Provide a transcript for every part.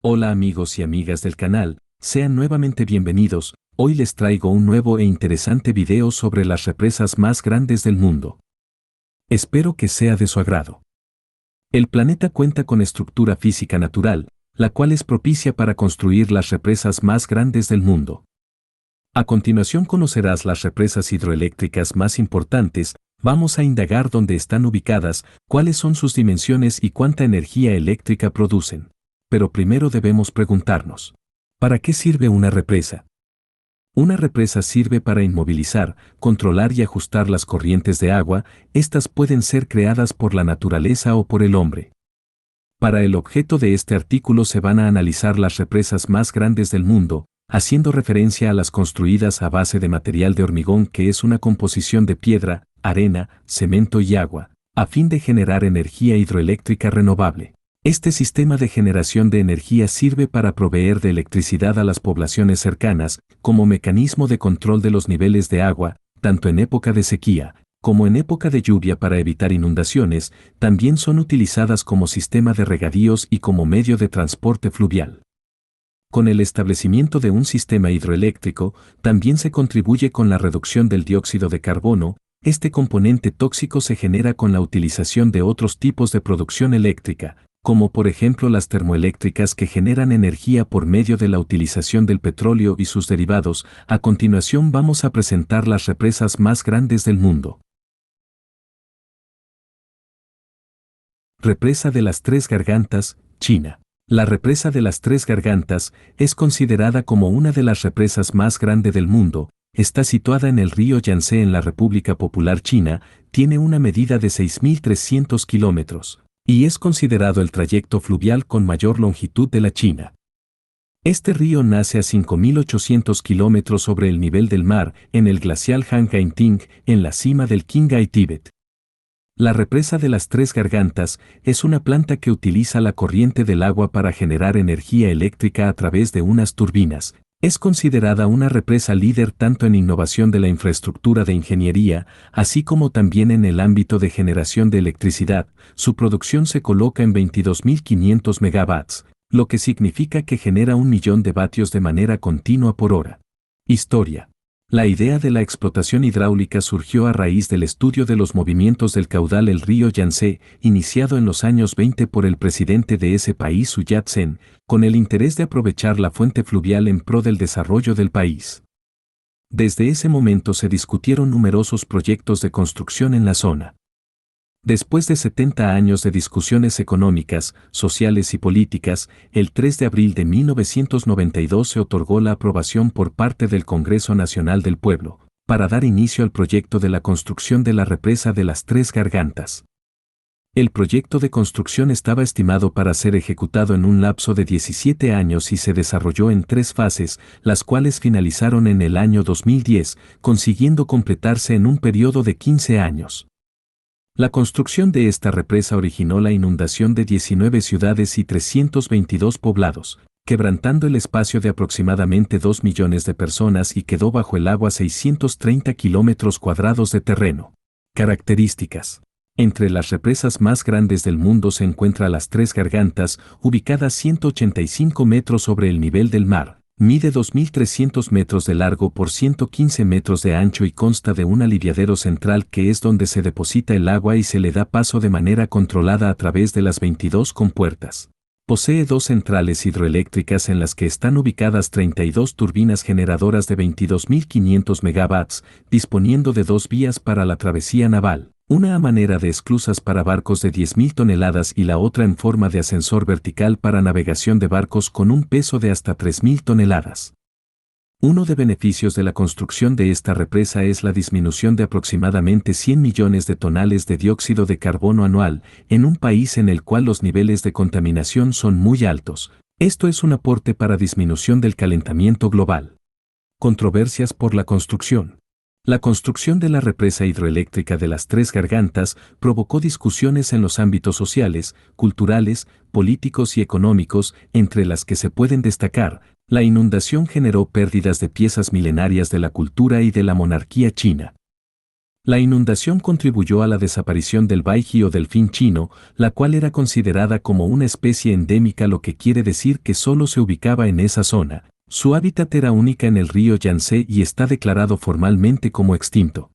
Hola amigos y amigas del canal, sean nuevamente bienvenidos. Hoy les traigo un nuevo e interesante video sobre las represas más grandes del mundo. Espero que sea de su agrado. El planeta cuenta con estructura física natural, la cual es propicia para construir las represas más grandes del mundo. A continuación conocerás las represas hidroeléctricas más importantes. Vamos a indagar dónde están ubicadas, cuáles son sus dimensiones y cuánta energía eléctrica producen. Pero primero debemos preguntarnos, ¿para qué sirve una represa? Una represa sirve para inmovilizar, controlar y ajustar las corrientes de agua. Estas pueden ser creadas por la naturaleza o por el hombre. Para el objeto de este artículo se van a analizar las represas más grandes del mundo, haciendo referencia a las construidas a base de material de hormigón, que es una composición de piedra, arena, cemento y agua, a fin de generar energía hidroeléctrica renovable. Este sistema de generación de energía sirve para proveer de electricidad a las poblaciones cercanas, como mecanismo de control de los niveles de agua, tanto en época de sequía como en época de lluvia para evitar inundaciones. También son utilizadas como sistema de regadíos y como medio de transporte fluvial. Con el establecimiento de un sistema hidroeléctrico, también se contribuye con la reducción del dióxido de carbono. Este componente tóxico se genera con la utilización de otros tipos de producción eléctrica, como por ejemplo las termoeléctricas, que generan energía por medio de la utilización del petróleo y sus derivados. A continuación vamos a presentar las represas más grandes del mundo. Represa de las Tres Gargantas, China. La represa de las Tres Gargantas es considerada como una de las represas más grandes del mundo. Está situada en el río Yangtze en la República Popular China, tiene una medida de 6.300 kilómetros. Y es considerado el trayecto fluvial con mayor longitud de la China. Este río nace a 5.800 kilómetros sobre el nivel del mar, en el glacial Han-Gainting, en la cima del Qinghai, Tíbet. La represa de las Tres Gargantas es una planta que utiliza la corriente del agua para generar energía eléctrica a través de unas turbinas. Es considerada una represa líder tanto en innovación de la infraestructura de ingeniería, así como también en el ámbito de generación de electricidad. Su producción se coloca en 22.500 megawatts, lo que significa que genera 1.000.000 de vatios de manera continua por hora. Historia. La idea de la explotación hidráulica surgió a raíz del estudio de los movimientos del caudal del río Yangtze, iniciado en los años 20 por el presidente de ese país, Sun Yat-sen, con el interés de aprovechar la fuente fluvial en pro del desarrollo del país. Desde ese momento se discutieron numerosos proyectos de construcción en la zona. Después de 70 años de discusiones económicas, sociales y políticas, el 3 de abril de 1992 se otorgó la aprobación por parte del Congreso Nacional del Pueblo, para dar inicio al proyecto de la construcción de la represa de las Tres Gargantas. El proyecto de construcción estaba estimado para ser ejecutado en un lapso de 17 años y se desarrolló en 3 fases, las cuales finalizaron en el año 2010, consiguiendo completarse en un periodo de 15 años. La construcción de esta represa originó la inundación de 19 ciudades y 322 poblados, quebrantando el espacio de aproximadamente 2 millones de personas, y quedó bajo el agua 630 kilómetros cuadrados de terreno. Características. Entre las represas más grandes del mundo se encuentra las Tres Gargantas, ubicada a 185 metros sobre el nivel del mar. Mide 2.300 metros de largo por 115 metros de ancho y consta de un aliviadero central, que es donde se deposita el agua y se le da paso de manera controlada a través de las 22 compuertas. Posee 2 centrales hidroeléctricas en las que están ubicadas 32 turbinas generadoras de 22.500 megawatts, disponiendo de 2 vías para la travesía naval, una a manera de esclusas para barcos de 10.000 toneladas y la otra en forma de ascensor vertical para navegación de barcos con un peso de hasta 3.000 toneladas. Uno de beneficios de la construcción de esta represa es la disminución de aproximadamente 100 millones de toneladas de dióxido de carbono anual, en un país en el cual los niveles de contaminación son muy altos. Esto es un aporte para disminución del calentamiento global. Controversias por la construcción. La construcción de la represa hidroeléctrica de las Tres Gargantas provocó discusiones en los ámbitos sociales, culturales, políticos y económicos, entre las que se pueden destacar: la inundación generó pérdidas de piezas milenarias de la cultura y de la monarquía china. La inundación contribuyó a la desaparición del baiji o delfín chino, la cual era considerada como una especie endémica, lo que quiere decir que solo se ubicaba en esa zona. Su hábitat era única en el río Yangtze y está declarado formalmente como extinto.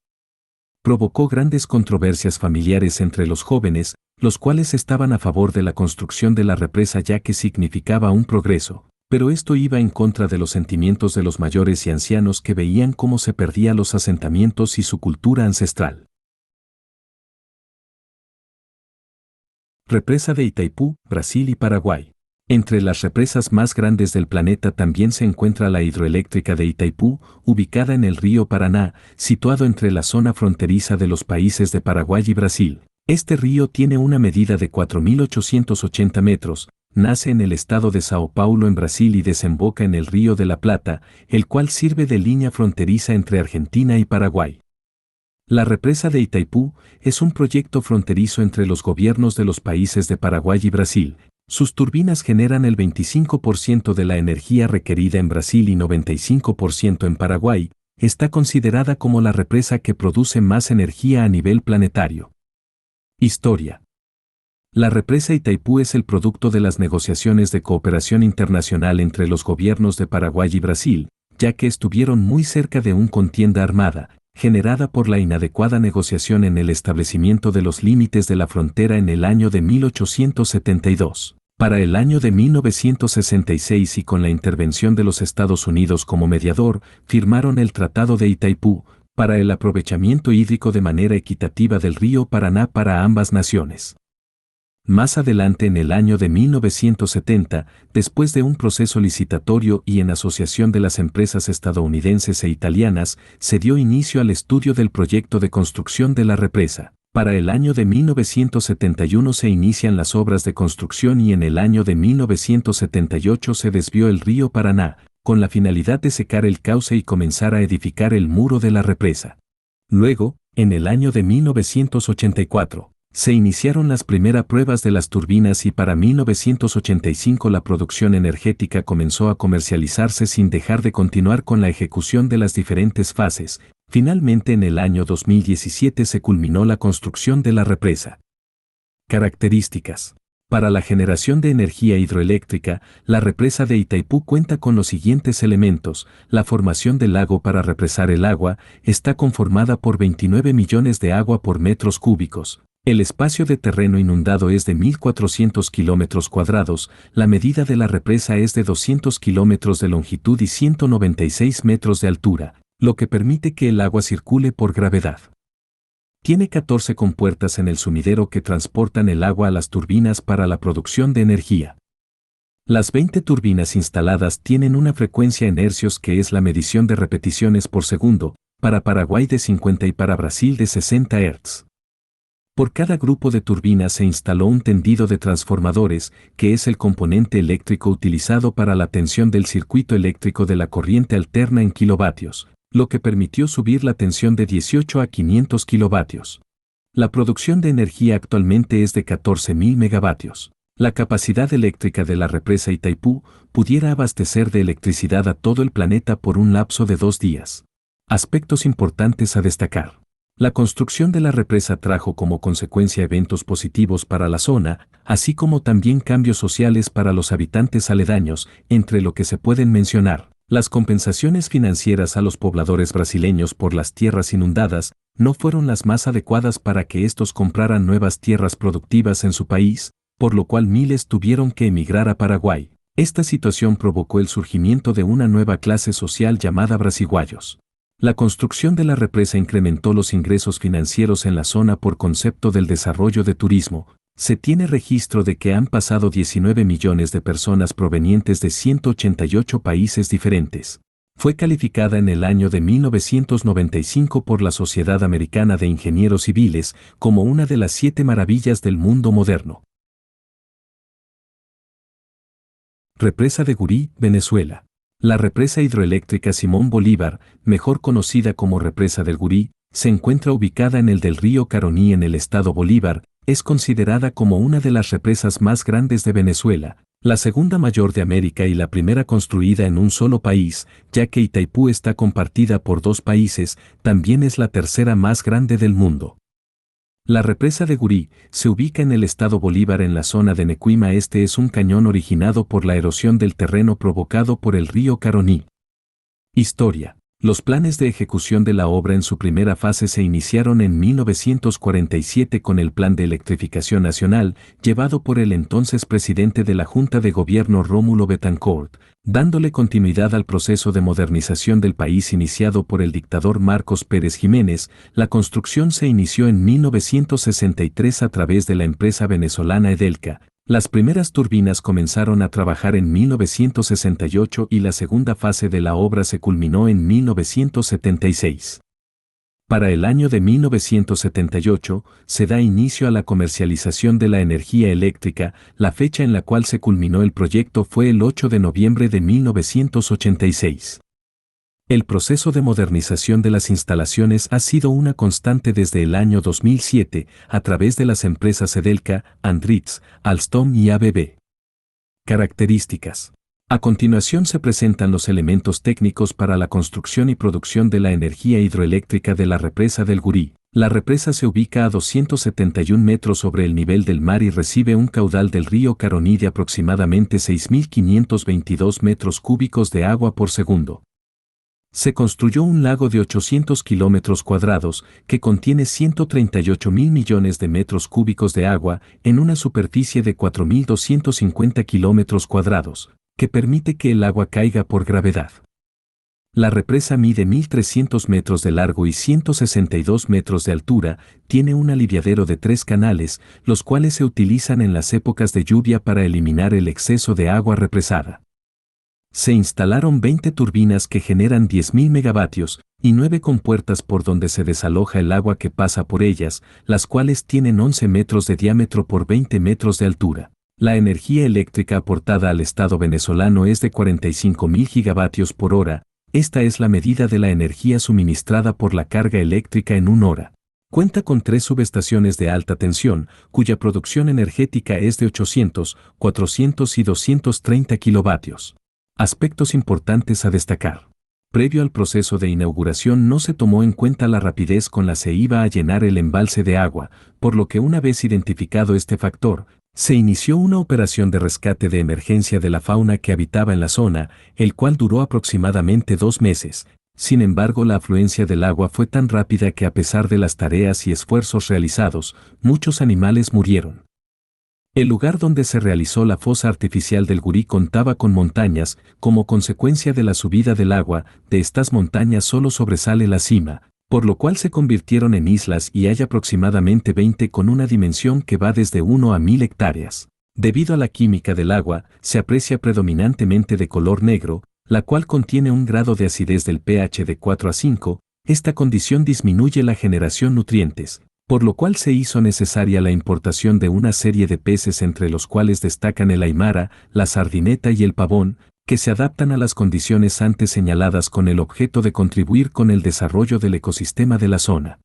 Provocó grandes controversias familiares entre los jóvenes, los cuales estaban a favor de la construcción de la represa ya que significaba un progreso, pero esto iba en contra de los sentimientos de los mayores y ancianos que veían cómo se perdían los asentamientos y su cultura ancestral. Represa de Itaipú, Brasil y Paraguay. Entre las represas más grandes del planeta también se encuentra la hidroeléctrica de Itaipú, ubicada en el río Paraná, situado entre la zona fronteriza de los países de Paraguay y Brasil. Este río tiene una medida de 4.880 metros, nace en el estado de Sao Paulo en Brasil y desemboca en el río de la Plata, el cual sirve de línea fronteriza entre Argentina y Paraguay. La represa de Itaipú es un proyecto fronterizo entre los gobiernos de los países de Paraguay y Brasil. Sus turbinas generan el 25% de la energía requerida en Brasil y 95% en Paraguay. Está considerada como la represa que produce más energía a nivel planetario. Historia. La represa Itaipú es el producto de las negociaciones de cooperación internacional entre los gobiernos de Paraguay y Brasil, ya que estuvieron muy cerca de una contienda armada, generada por la inadecuada negociación en el establecimiento de los límites de la frontera en el año de 1872. Para el año de 1966 y con la intervención de los Estados Unidos como mediador, firmaron el Tratado de Itaipú, para el aprovechamiento hídrico de manera equitativa del río Paraná para ambas naciones. Más adelante en el año de 1970, después de un proceso licitatorio y en asociación de las empresas estadounidenses e italianas, se dio inicio al estudio del proyecto de construcción de la represa. Para el año de 1971 se inician las obras de construcción y en el año de 1978 se desvió el río Paraná, con la finalidad de secar el cauce y comenzar a edificar el muro de la represa. Luego, en el año de 1984, se iniciaron las primeras pruebas de las turbinas y para 1985 la producción energética comenzó a comercializarse sin dejar de continuar con la ejecución de las diferentes fases. Finalmente en el año 2017 se culminó la construcción de la represa. Características. Para la generación de energía hidroeléctrica, la represa de Itaipú cuenta con los siguientes elementos. La formación del lago para represar el agua está conformada por 29 millones de agua por metros cúbicos. El espacio de terreno inundado es de 1.400 kilómetros cuadrados, la medida de la represa es de 200 kilómetros de longitud y 196 metros de altura, lo que permite que el agua circule por gravedad. Tiene 14 compuertas en el sumidero que transportan el agua a las turbinas para la producción de energía. Las 20 turbinas instaladas tienen una frecuencia en hercios que es la medición de repeticiones por segundo, para Paraguay de 50 y para Brasil de 60 Hz. Por cada grupo de turbinas se instaló un tendido de transformadores, que es el componente eléctrico utilizado para la tensión del circuito eléctrico de la corriente alterna en kilovatios, lo que permitió subir la tensión de 18 a 500 kilovatios. La producción de energía actualmente es de 14.000 megavatios. La capacidad eléctrica de la represa Itaipú pudiera abastecer de electricidad a todo el planeta por un lapso de 2 días. Aspectos importantes a destacar. La construcción de la represa trajo como consecuencia eventos positivos para la zona, así como también cambios sociales para los habitantes aledaños, entre lo que se pueden mencionar. Las compensaciones financieras a los pobladores brasileños por las tierras inundadas no fueron las más adecuadas para que estos compraran nuevas tierras productivas en su país, por lo cual miles tuvieron que emigrar a Paraguay. Esta situación provocó el surgimiento de una nueva clase social llamada brasiguayos. La construcción de la represa incrementó los ingresos financieros en la zona por concepto del desarrollo de turismo. Se tiene registro de que han pasado 19 millones de personas provenientes de 188 países diferentes. Fue calificada en el año de 1995 por la Sociedad Americana de Ingenieros Civiles como una de las 7 maravillas del mundo moderno. Represa de Gurí, Venezuela. La represa hidroeléctrica Simón Bolívar, mejor conocida como Represa del Gurí, se encuentra ubicada en el del río Caroní en el estado Bolívar, es considerada como una de las represas más grandes de Venezuela, La segunda mayor de América y la primera construida en un solo país, ya que Itaipú está compartida por dos países, también es la tercera más grande del mundo. La represa de Gurí se ubica en el estado Bolívar en la zona de Nequima. Este es un cañón originado por la erosión del terreno provocado por el río Caroní. Historia. Los planes de ejecución de la obra en su primera fase se iniciaron en 1947 con el Plan de Electrificación Nacional, llevado por el entonces presidente de la Junta de Gobierno Rómulo Betancourt, dándole continuidad al proceso de modernización del país iniciado por el dictador Marcos Pérez Jiménez. La construcción se inició en 1963 a través de la empresa venezolana Edelca. Las primeras turbinas comenzaron a trabajar en 1968 y la segunda fase de la obra se culminó en 1976. Para el año de 1978 se da inicio a la comercialización de la energía eléctrica. La fecha en la cual se culminó el proyecto fue el 8 de noviembre de 1986. El proceso de modernización de las instalaciones ha sido una constante desde el año 2007 a través de las empresas Edelca, Andritz, Alstom y ABB. Características. A continuación se presentan los elementos técnicos para la construcción y producción de la energía hidroeléctrica de la represa del Gurí. La represa se ubica a 271 metros sobre el nivel del mar y recibe un caudal del río Caroní de aproximadamente 6.522 metros cúbicos de agua por segundo. Se construyó un lago de 800 kilómetros cuadrados que contiene 138.000 millones de metros cúbicos de agua en una superficie de 4.250 kilómetros cuadrados, que permite que el agua caiga por gravedad. La represa mide 1.300 metros de largo y 162 metros de altura, tiene un aliviadero de 3 canales, los cuales se utilizan en las épocas de lluvia para eliminar el exceso de agua represada. Se instalaron 20 turbinas que generan 10.000 megavatios y 9 compuertas por donde se desaloja el agua que pasa por ellas, las cuales tienen 11 metros de diámetro por 20 metros de altura. La energía eléctrica aportada al Estado venezolano es de 45.000 gigavatios por hora. Esta es la medida de la energía suministrada por la carga eléctrica en una hora. Cuenta con 3 subestaciones de alta tensión, cuya producción energética es de 800, 400 y 230 kilovatios. Aspectos importantes a destacar. Previo al proceso de inauguración no se tomó en cuenta la rapidez con la se iba a llenar el embalse de agua, por lo que una vez identificado este factor, se inició una operación de rescate de emergencia de la fauna que habitaba en la zona, el cual duró aproximadamente 2 meses. Sin embargo, la afluencia del agua fue tan rápida que a pesar de las tareas y esfuerzos realizados, muchos animales murieron. El lugar donde se realizó la fosa artificial del Gurí contaba con montañas. Como consecuencia de la subida del agua, de estas montañas solo sobresale la cima, por lo cual se convirtieron en islas y hay aproximadamente 20 con una dimensión que va desde 1 a 1000 hectáreas. Debido a la química del agua, se aprecia predominantemente de color negro, la cual contiene un grado de acidez del pH de 4 a 5, esta condición disminuye la generación nutrientes, por lo cual se hizo necesaria la importación de una serie de peces entre los cuales destacan el aimara, la sardineta y el pavón, que se adaptan a las condiciones antes señaladas con el objeto de contribuir con el desarrollo del ecosistema de la zona.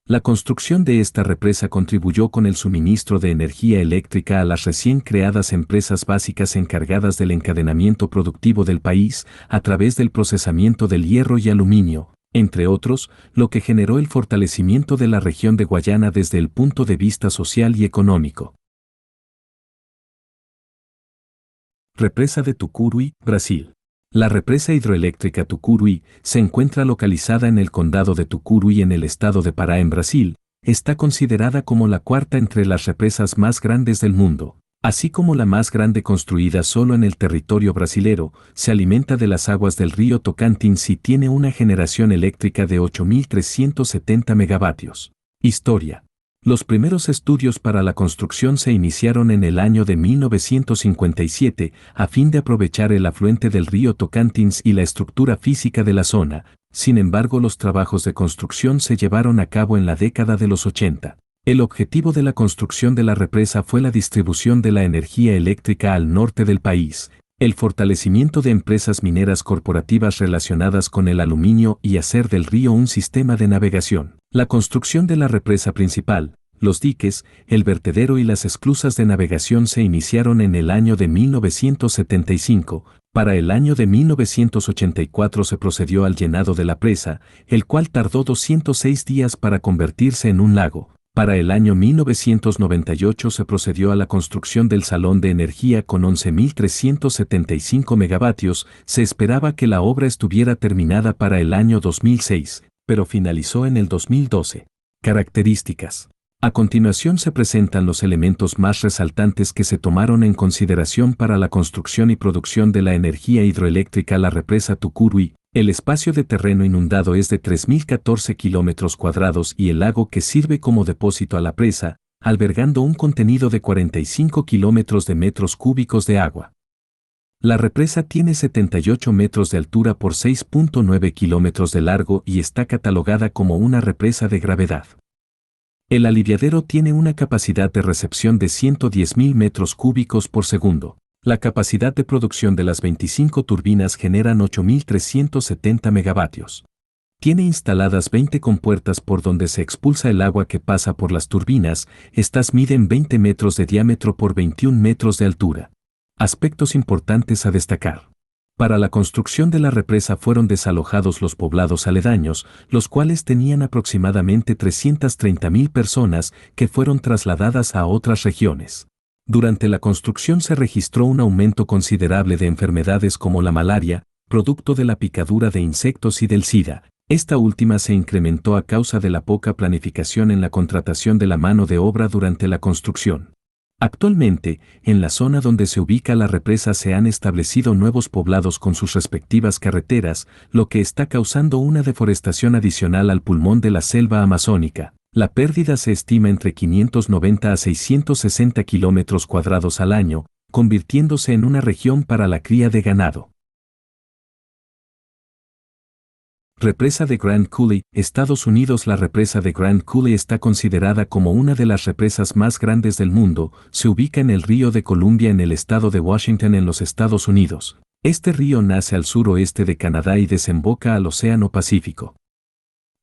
La construcción de esta represa contribuyó con el suministro de energía eléctrica a las recién creadas empresas básicas encargadas del encadenamiento productivo del país a través del procesamiento del hierro y aluminio, entre otros, lo que generó el fortalecimiento de la región de Guayana desde el punto de vista social y económico. Represa de Tucuruí, Brasil. La represa hidroeléctrica Tucuruí se encuentra localizada en el condado de Tucuruí en el estado de Pará en Brasil. Está considerada como la cuarta entre las represas más grandes del mundo, así como la más grande construida solo en el territorio brasilero. Se alimenta de las aguas del río Tocantins y tiene una generación eléctrica de 8.370 megavatios. Historia. Los primeros estudios para la construcción se iniciaron en el año de 1957 a fin de aprovechar el afluente del río Tocantins y la estructura física de la zona. Sin embargo, los trabajos de construcción se llevaron a cabo en la década de los 80. El objetivo de la construcción de la represa fue la distribución de la energía eléctrica al norte del país, el fortalecimiento de empresas mineras corporativas relacionadas con el aluminio y hacer del río un sistema de navegación. La construcción de la represa principal, Los diques, el vertedero y las esclusas de navegación se iniciaron en el año de 1975. Para el año de 1984 se procedió al llenado de la presa, el cual tardó 206 días para convertirse en un lago. Para el año 1998 se procedió a la construcción del salón de energía con 11.375 megavatios. Se esperaba que la obra estuviera terminada para el año 2006, pero finalizó en el 2012. Características. A continuación se presentan los elementos más resaltantes que se tomaron en consideración para la construcción y producción de la energía hidroeléctrica. La represa Tucuruí. El espacio de terreno inundado es de 3.014 kilómetros cuadrados y el lago que sirve como depósito a la presa, albergando un contenido de 45 kilómetros de metros cúbicos de agua. La represa tiene 78 metros de altura por 6.9 kilómetros de largo y está catalogada como una represa de gravedad. El aliviadero tiene una capacidad de recepción de 110.000 metros cúbicos por segundo. La capacidad de producción de las 25 turbinas generan 8.370 megavatios. Tiene instaladas 20 compuertas por donde se expulsa el agua que pasa por las turbinas. Estas miden 20 metros de diámetro por 21 metros de altura. Aspectos importantes a destacar. Para la construcción de la represa fueron desalojados los poblados aledaños, los cuales tenían aproximadamente 330.000 personas que fueron trasladadas a otras regiones. Durante la construcción se registró un aumento considerable de enfermedades como la malaria, producto de la picadura de insectos y del SIDA. Esta última se incrementó a causa de la poca planificación en la contratación de la mano de obra durante la construcción. Actualmente, en la zona donde se ubica la represa se han establecido nuevos poblados con sus respectivas carreteras, lo que está causando una deforestación adicional al pulmón de la selva amazónica. La pérdida se estima entre 590 a 660 kilómetros cuadrados al año, convirtiéndose en una región para la cría de ganado. Represa de Grand Coulee, Estados Unidos. La represa de Grand Coulee está considerada como una de las represas más grandes del mundo. Se ubica en el río de Columbia en el estado de Washington en los Estados Unidos. Este río nace al suroeste de Canadá y desemboca al Océano Pacífico.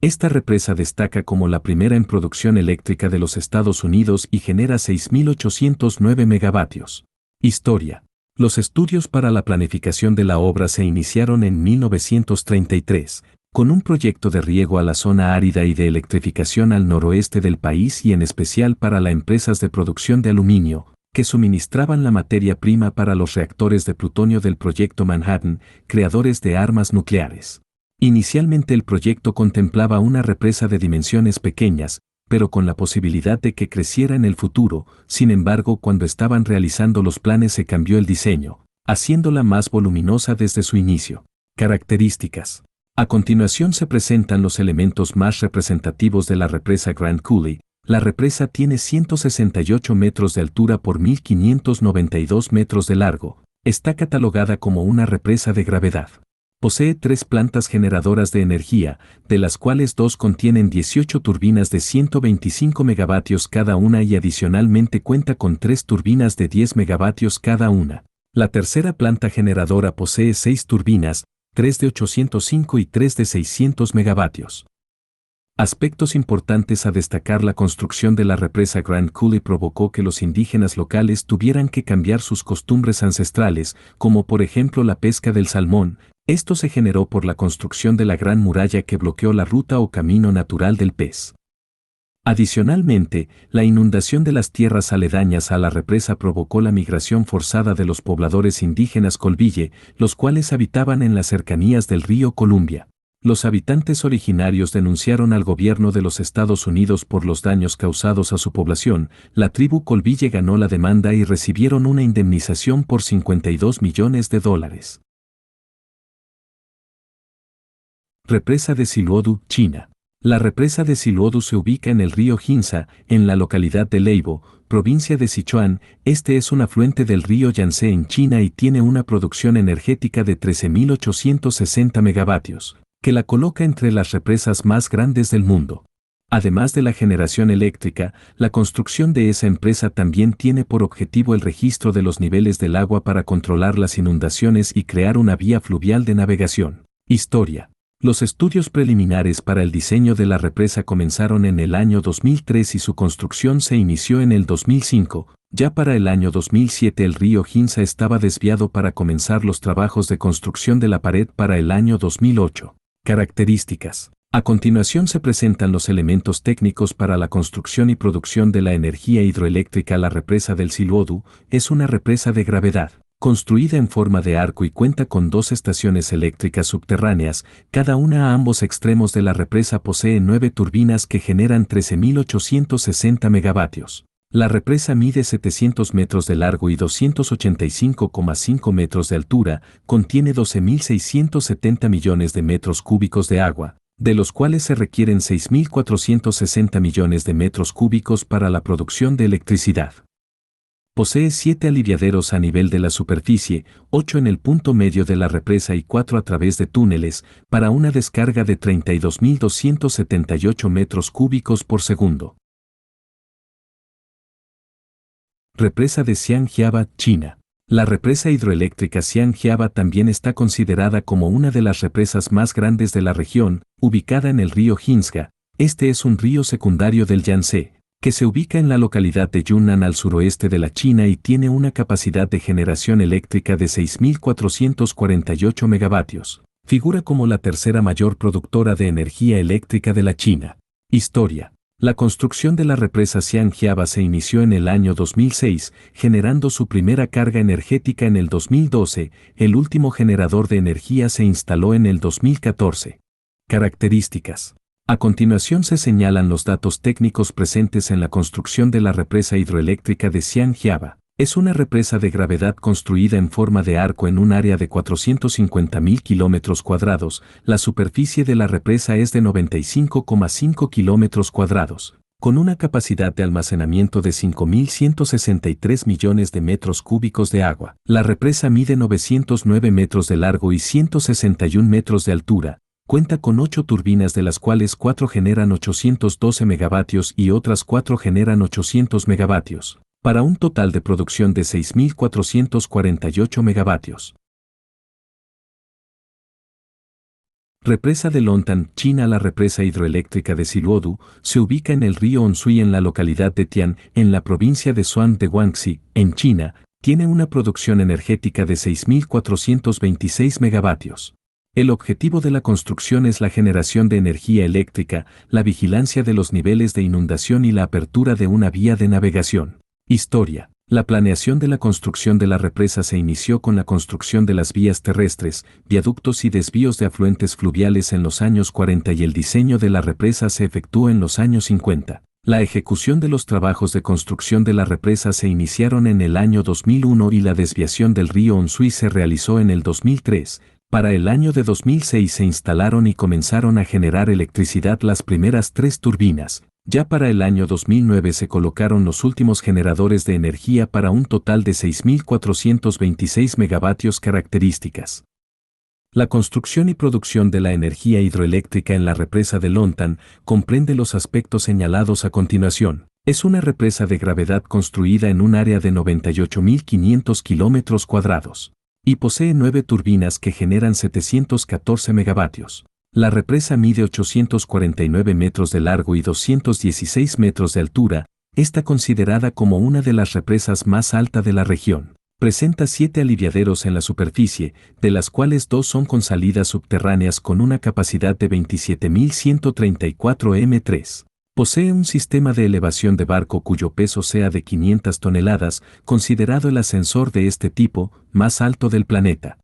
Esta represa destaca como la primera en producción eléctrica de los Estados Unidos y genera 6.809 megavatios. Historia. Los estudios para la planificación de la obra se iniciaron en 1933, con un proyecto de riego a la zona árida y de electrificación al noroeste del país y en especial para las empresas de producción de aluminio, que suministraban la materia prima para los reactores de plutonio del proyecto Manhattan, creadores de armas nucleares. Inicialmente el proyecto contemplaba una represa de dimensiones pequeñas, pero con la posibilidad de que creciera en el futuro. Sin embargo, cuando estaban realizando los planes se cambió el diseño, haciéndola más voluminosa desde su inicio. Características. A continuación se presentan los elementos más representativos de la represa Grand Coulee. La represa tiene 168 metros de altura por 1.592 metros de largo. Está catalogada como una represa de gravedad. Posee 3 plantas generadoras de energía, de las cuales 2 contienen 18 turbinas de 125 megavatios cada una y adicionalmente cuenta con 3 turbinas de 10 megavatios cada una. La tercera planta generadora posee 6 turbinas, 3 de 805 y 3 de 600 megavatios. Aspectos importantes a destacar. La construcción de la represa Grand Coulee provocó que los indígenas locales tuvieran que cambiar sus costumbres ancestrales, como por ejemplo la pesca del salmón. Esto se generó por la construcción de la Gran Muralla que bloqueó la ruta o camino natural del pez. Adicionalmente, la inundación de las tierras aledañas a la represa provocó la migración forzada de los pobladores indígenas Colville, los cuales habitaban en las cercanías del río Columbia. Los habitantes originarios denunciaron al gobierno de los Estados Unidos por los daños causados a su población. La tribu Colville ganó la demanda y recibieron una indemnización por $52 millones. Represa de Siluodu, China. La represa de Siluodu se ubica en el río Jinza, en la localidad de Leibo, provincia de Sichuan. Este es un afluente del río Yangtze en China y tiene una producción energética de 13.860 megavatios, que la coloca entre las represas más grandes del mundo. Además de la generación eléctrica, la construcción de esa empresa también tiene por objetivo el registro de los niveles del agua para controlar las inundaciones y crear una vía fluvial de navegación. Historia. Los estudios preliminares para el diseño de la represa comenzaron en el año 2003 y su construcción se inició en el 2005. Ya para el año 2007 el río Ginza estaba desviado para comenzar los trabajos de construcción de la pared para el año 2008. Características. A continuación se presentan los elementos técnicos para la construcción y producción de la energía hidroeléctrica. La represa del Siluodu es una represa de gravedad, construida en forma de arco y cuenta con 2 estaciones eléctricas subterráneas, cada una a ambos extremos de la represa. Posee 9 turbinas que generan 13.860 megavatios. La represa mide 700 metros de largo y 285,5 metros de altura, contiene 12.670 millones de metros cúbicos de agua, de los cuales se requieren 6.460 millones de metros cúbicos para la producción de electricidad. Posee 7 aliviaderos a nivel de la superficie, 8 en el punto medio de la represa y 4 a través de túneles, para una descarga de 32.278 metros cúbicos por segundo. Represa de Xiangjiaba, China. La represa hidroeléctrica Xiangjiaba también está considerada como una de las represas más grandes de la región, ubicada en el río Jingzha. Este es un río secundario del Yangtze, que se ubica en la localidad de Yunnan al suroeste de la China y tiene una capacidad de generación eléctrica de 6.448 megavatios. Figura como la tercera mayor productora de energía eléctrica de la China. Historia. La construcción de la represa Xiangjiaba se inició en el año 2006, generando su primera carga energética en el 2012, el último generador de energía se instaló en el 2014. Características. A continuación se señalan los datos técnicos presentes en la construcción de la represa hidroeléctrica de Xiangjiaba. Es una represa de gravedad construida en forma de arco en un área de 450.000 kilómetros cuadrados. La superficie de la represa es de 95,5 kilómetros cuadrados, con una capacidad de almacenamiento de 5.163 millones de metros cúbicos de agua. La represa mide 909 metros de largo y 161 metros de altura. Cuenta con 8 turbinas de las cuales 4 generan 812 megavatios y otras 4 generan 800 megavatios, para un total de producción de 6.448 megavatios. Represa de Lontan, China. La represa hidroeléctrica de Siluodu se ubica en el río Onshui en la localidad de Tian, en la provincia de Shuang de Guangxi, en China. Tiene una producción energética de 6.426 megavatios. El objetivo de la construcción es la generación de energía eléctrica, la vigilancia de los niveles de inundación y la apertura de una vía de navegación. Historia. La planeación de la construcción de la represa se inició con la construcción de las vías terrestres, viaductos y desvíos de afluentes fluviales en los años 40 y el diseño de la represa se efectuó en los años 50. La ejecución de los trabajos de construcción de la represa se iniciaron en el año 2001 y la desviación del río Onshui se realizó en el 2003. Para el año de 2006 se instalaron y comenzaron a generar electricidad las primeras 3 turbinas. Ya para el año 2009 se colocaron los últimos generadores de energía para un total de 6.426 megavatios. Características. La construcción y producción de la energía hidroeléctrica en la represa de Lontan comprende los aspectos señalados a continuación. Es una represa de gravedad construida en un área de 98.500 kilómetros cuadrados y posee 9 turbinas que generan 714 megavatios. La represa mide 849 metros de largo y 216 metros de altura. Está considerada como una de las represas más altas de la región. Presenta 7 aliviaderos en la superficie, de las cuales 2 son con salidas subterráneas con una capacidad de 27.134 m3. Posee un sistema de elevación de barco cuyo peso sea de 500 toneladas, considerado el ascensor de este tipo más alto del planeta.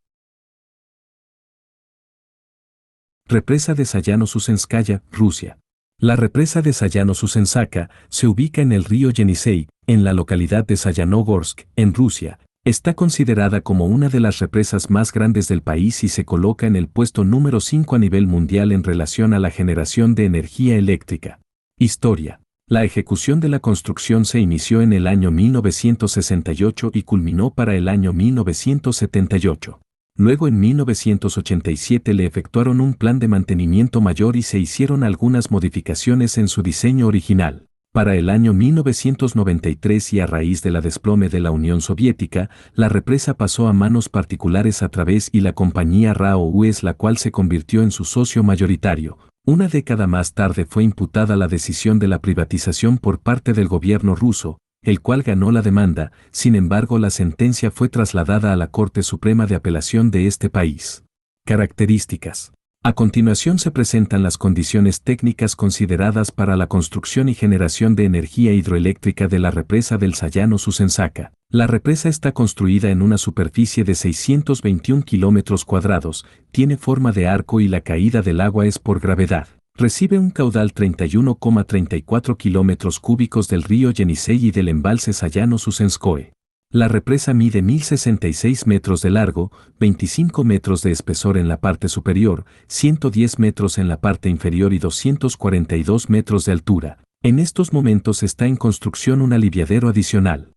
Represa de Sayano-Susenskaya, Rusia. La represa de Sayano-Susensaka se ubica en el río Yenisei, en la localidad de Sayanogorsk, en Rusia. Está considerada como una de las represas más grandes del país y se coloca en el puesto número 5 a nivel mundial en relación a la generación de energía eléctrica. Historia. La ejecución de la construcción se inició en el año 1968 y culminó para el año 1978. Luego en 1987 le efectuaron un plan de mantenimiento mayor y se hicieron algunas modificaciones en su diseño original. Para el año 1993 y a raíz de la desplome de la Unión Soviética, la represa pasó a manos particulares a través y la compañía RAO es la cual se convirtió en su socio mayoritario. Una década más tarde fue imputada la decisión de la privatización por parte del gobierno ruso, el cual ganó la demanda. Sin embargo, la sentencia fue trasladada a la Corte Suprema de Apelación de este país. Características. A continuación se presentan las condiciones técnicas consideradas para la construcción y generación de energía hidroeléctrica de la represa del Sayano Susensaka. La represa está construida en una superficie de 621 kilómetros cuadrados, tiene forma de arco y la caída del agua es por gravedad. Recibe un caudal 31,34 kilómetros cúbicos del río Yenisei y del embalse Sayano Susenskoe. La represa mide 1066 metros de largo, 25 metros de espesor en la parte superior, 110 metros en la parte inferior y 242 metros de altura. En estos momentos está en construcción un aliviadero adicional.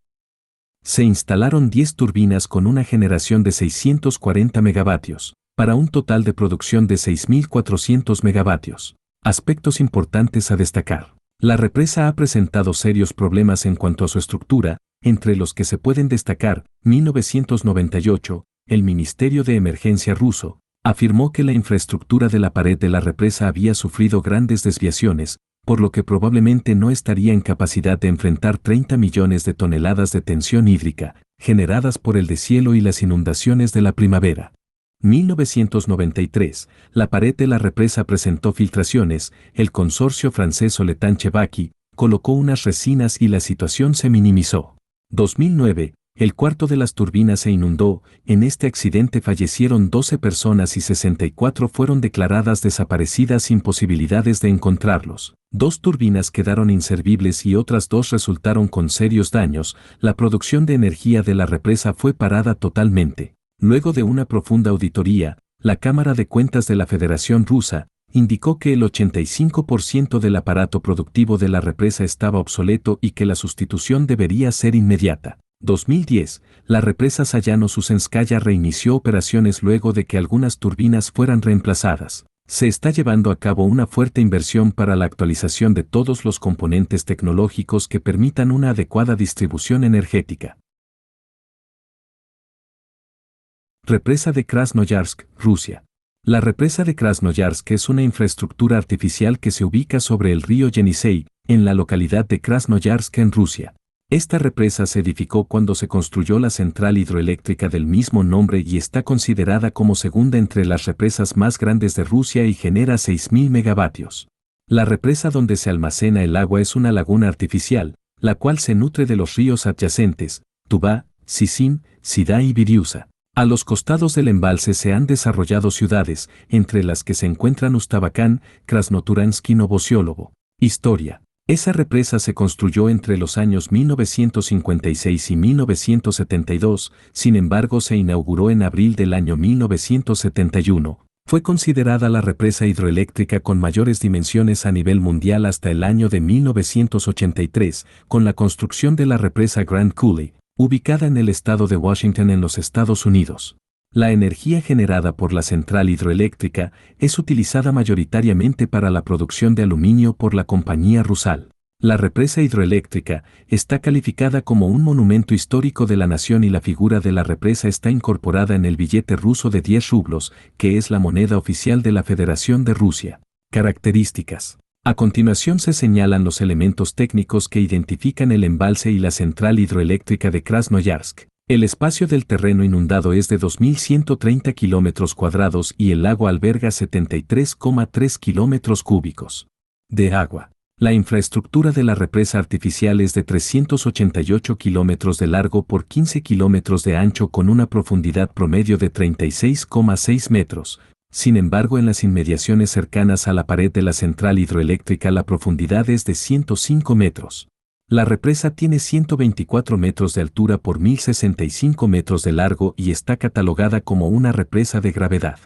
Se instalaron 10 turbinas con una generación de 640 megavatios, para un total de producción de 6.400 megavatios. Aspectos importantes a destacar. La represa ha presentado serios problemas en cuanto a su estructura, entre los que se pueden destacar, 1998, el Ministerio de Emergencia ruso afirmó que la infraestructura de la pared de la represa había sufrido grandes desviaciones, por lo que probablemente no estaría en capacidad de enfrentar 30 millones de toneladas de tensión hídrica, generadas por el deshielo y las inundaciones de la primavera. 1993, la pared de la represa presentó filtraciones, el consorcio francés Soletanche-Baki colocó unas resinas y la situación se minimizó. 2009, el cuarto de las turbinas se inundó, en este accidente fallecieron 12 personas y 64 fueron declaradas desaparecidas sin posibilidades de encontrarlos. 2 turbinas quedaron inservibles y otras 2 resultaron con serios daños, la producción de energía de la represa fue parada totalmente. Luego de una profunda auditoría, la Cámara de Cuentas de la Federación Rusa indicó que el 85% del aparato productivo de la represa estaba obsoleto y que la sustitución debería ser inmediata. 2010, la represa Sayano Susenskaya reinició operaciones luego de que algunas turbinas fueran reemplazadas. Se está llevando a cabo una fuerte inversión para la actualización de todos los componentes tecnológicos que permitan una adecuada distribución energética. Represa de Krasnoyarsk, Rusia. La represa de Krasnoyarsk es una infraestructura artificial que se ubica sobre el río Yenisei, en la localidad de Krasnoyarsk en Rusia. Esta represa se edificó cuando se construyó la central hidroeléctrica del mismo nombre y está considerada como segunda entre las represas más grandes de Rusia y genera 6.000 megavatios. La represa donde se almacena el agua es una laguna artificial, la cual se nutre de los ríos adyacentes, Tuba, Sisim, Sida y Viriusa. A los costados del embalse se han desarrollado ciudades, entre las que se encuentran Ustabakán, Krasnoturansк y Novosiolovo. Historia. Esa represa se construyó entre los años 1956 y 1972, sin embargo se inauguró en abril del año 1971. Fue considerada la represa hidroeléctrica con mayores dimensiones a nivel mundial hasta el año de 1983, con la construcción de la represa Grand Coulee, ubicada en el estado de Washington en los Estados Unidos. La energía generada por la central hidroeléctrica es utilizada mayoritariamente para la producción de aluminio por la compañía Rusal. La represa hidroeléctrica está calificada como un monumento histórico de la nación y la figura de la represa está incorporada en el billete ruso de 10 rublos, que es la moneda oficial de la Federación de Rusia. Características. A continuación se señalan los elementos técnicos que identifican el embalse y la central hidroeléctrica de Krasnoyarsk. El espacio del terreno inundado es de 2.130 kilómetros cuadrados y el lago alberga 73,3 kilómetros cúbicos de agua. La infraestructura de la represa artificial es de 388 kilómetros de largo por 15 kilómetros de ancho con una profundidad promedio de 36,6 metros. Sin embargo, en las inmediaciones cercanas a la pared de la central hidroeléctrica la profundidad es de 105 metros. La represa tiene 124 metros de altura por 1.065 metros de largo y está catalogada como una represa de gravedad.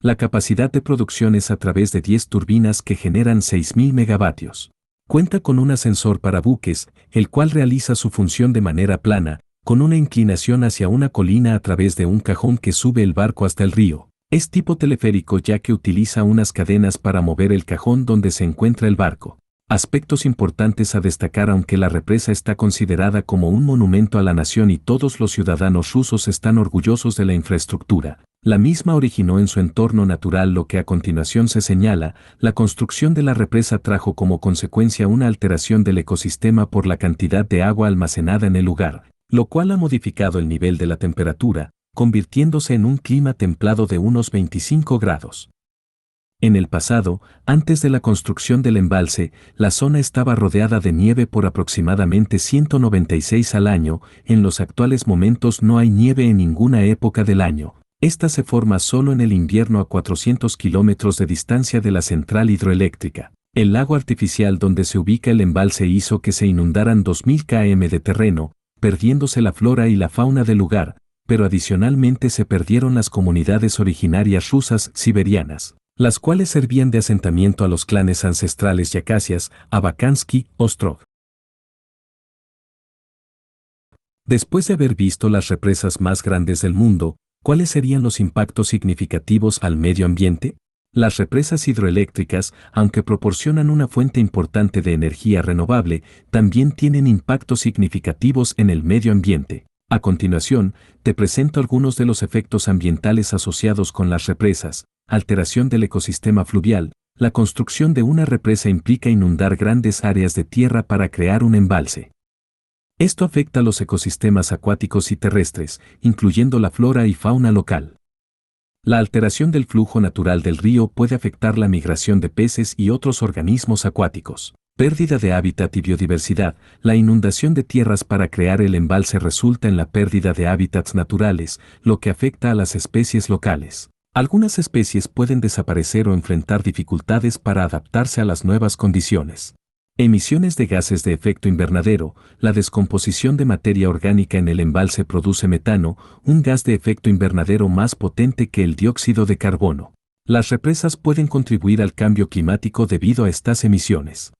La capacidad de producción es a través de 10 turbinas que generan 6.000 megavatios. Cuenta con un ascensor para buques, el cual realiza su función de manera plana, con una inclinación hacia una colina a través de un cajón que sube el barco hasta el río. Es tipo teleférico ya que utiliza unas cadenas para mover el cajón donde se encuentra el barco. Aspectos importantes a destacar. Aunque la represa está considerada como un monumento a la nación y todos los ciudadanos rusos están orgullosos de la infraestructura, la misma originó en su entorno natural lo que a continuación se señala. La construcción de la represa trajo como consecuencia una alteración del ecosistema por la cantidad de agua almacenada en el lugar, lo cual ha modificado el nivel de la temperatura, convirtiéndose en un clima templado de unos 25 grados. En el pasado, antes de la construcción del embalse, la zona estaba rodeada de nieve por aproximadamente 196 al año. En los actuales momentos no hay nieve en ninguna época del año. Esta se forma solo en el invierno a 400 kilómetros de distancia de la central hidroeléctrica. El lago artificial donde se ubica el embalse hizo que se inundaran 2000 km de terreno, perdiéndose la flora y la fauna del lugar, pero adicionalmente se perdieron las comunidades originarias rusas siberianas, las cuales servían de asentamiento a los clanes ancestrales Yakasias, Abakansky, Ostrov. Después de haber visto las represas más grandes del mundo, ¿cuáles serían los impactos significativos al medio ambiente? Las represas hidroeléctricas, aunque proporcionan una fuente importante de energía renovable, también tienen impactos significativos en el medio ambiente. A continuación, te presento algunos de los efectos ambientales asociados con las represas. Alteración del ecosistema fluvial. La construcción de una represa implica inundar grandes áreas de tierra para crear un embalse. Esto afecta a los ecosistemas acuáticos y terrestres, incluyendo la flora y fauna local. La alteración del flujo natural del río puede afectar la migración de peces y otros organismos acuáticos. Pérdida de hábitat y biodiversidad. La inundación de tierras para crear el embalse resulta en la pérdida de hábitats naturales, lo que afecta a las especies locales. Algunas especies pueden desaparecer o enfrentar dificultades para adaptarse a las nuevas condiciones. Emisiones de gases de efecto invernadero. La descomposición de materia orgánica en el embalse produce metano, un gas de efecto invernadero más potente que el dióxido de carbono. Las represas pueden contribuir al cambio climático debido a estas emisiones.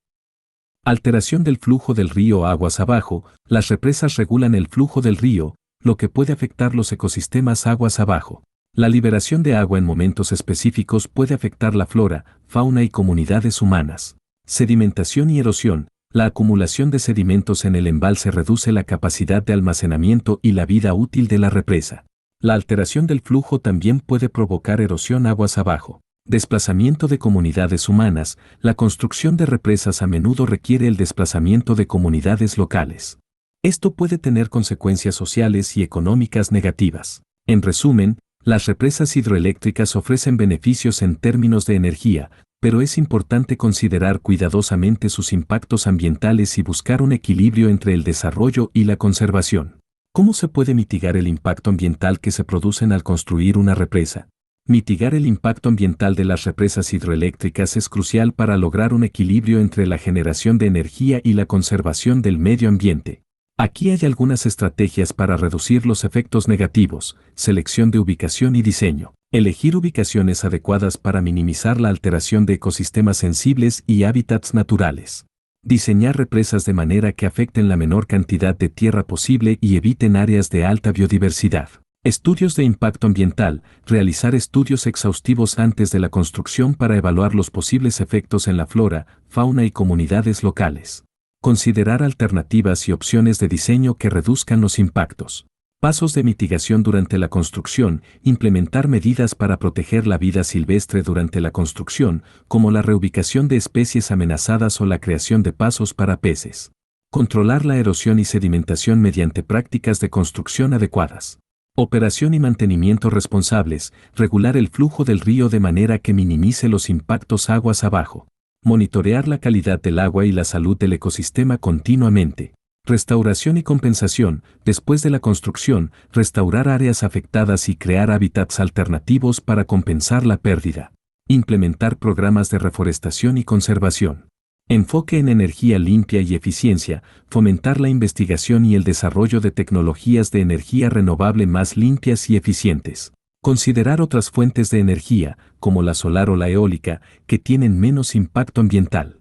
Alteración del flujo del río aguas abajo. Las represas regulan el flujo del río, lo que puede afectar los ecosistemas aguas abajo. La liberación de agua en momentos específicos puede afectar la flora, fauna y comunidades humanas. Sedimentación y erosión. La acumulación de sedimentos en el embalse reduce la capacidad de almacenamiento y la vida útil de la represa. La alteración del flujo también puede provocar erosión aguas abajo. Desplazamiento de comunidades humanas. La construcción de represas a menudo requiere el desplazamiento de comunidades locales. Esto puede tener consecuencias sociales y económicas negativas. En resumen, las represas hidroeléctricas ofrecen beneficios en términos de energía, pero es importante considerar cuidadosamente sus impactos ambientales y buscar un equilibrio entre el desarrollo y la conservación. ¿Cómo se puede mitigar el impacto ambiental que se produce al construir una represa? Mitigar el impacto ambiental de las represas hidroeléctricas es crucial para lograr un equilibrio entre la generación de energía y la conservación del medio ambiente. Aquí hay algunas estrategias para reducir los efectos negativos: selección de ubicación y diseño. Elegir ubicaciones adecuadas para minimizar la alteración de ecosistemas sensibles y hábitats naturales. Diseñar represas de manera que afecten la menor cantidad de tierra posible y eviten áreas de alta biodiversidad. Estudios de impacto ambiental. Realizar estudios exhaustivos antes de la construcción para evaluar los posibles efectos en la flora, fauna y comunidades locales. Considerar alternativas y opciones de diseño que reduzcan los impactos. Pasos de mitigación durante la construcción. Implementar medidas para proteger la vida silvestre durante la construcción, como la reubicación de especies amenazadas o la creación de pasos para peces. Controlar la erosión y sedimentación mediante prácticas de construcción adecuadas. Operación y mantenimiento responsables. Regular el flujo del río de manera que minimice los impactos aguas abajo. Monitorear la calidad del agua y la salud del ecosistema continuamente. Restauración y compensación. Después de la construcción, restaurar áreas afectadas y crear hábitats alternativos para compensar la pérdida. Implementar programas de reforestación y conservación. Enfoque en energía limpia y eficiencia. Fomentar la investigación y el desarrollo de tecnologías de energía renovable más limpias y eficientes. Considerar otras fuentes de energía, como la solar o la eólica, que tienen menos impacto ambiental.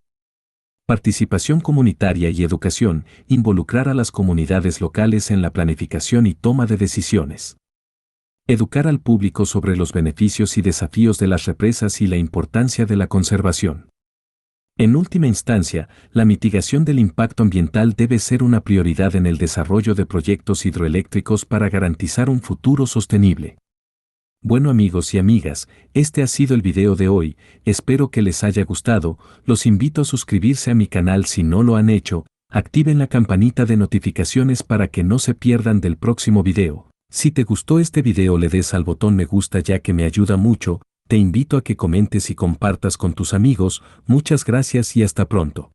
Participación comunitaria y educación. Involucrar a las comunidades locales en la planificación y toma de decisiones. Educar al público sobre los beneficios y desafíos de las represas y la importancia de la conservación. En última instancia, la mitigación del impacto ambiental debe ser una prioridad en el desarrollo de proyectos hidroeléctricos para garantizar un futuro sostenible. Bueno amigos y amigas, este ha sido el video de hoy, espero que les haya gustado, los invito a suscribirse a mi canal si no lo han hecho, activen la campanita de notificaciones para que no se pierdan del próximo video. Si te gustó este video le des al botón me gusta ya que me ayuda mucho, te invito a que comentes y compartas con tus amigos, muchas gracias y hasta pronto.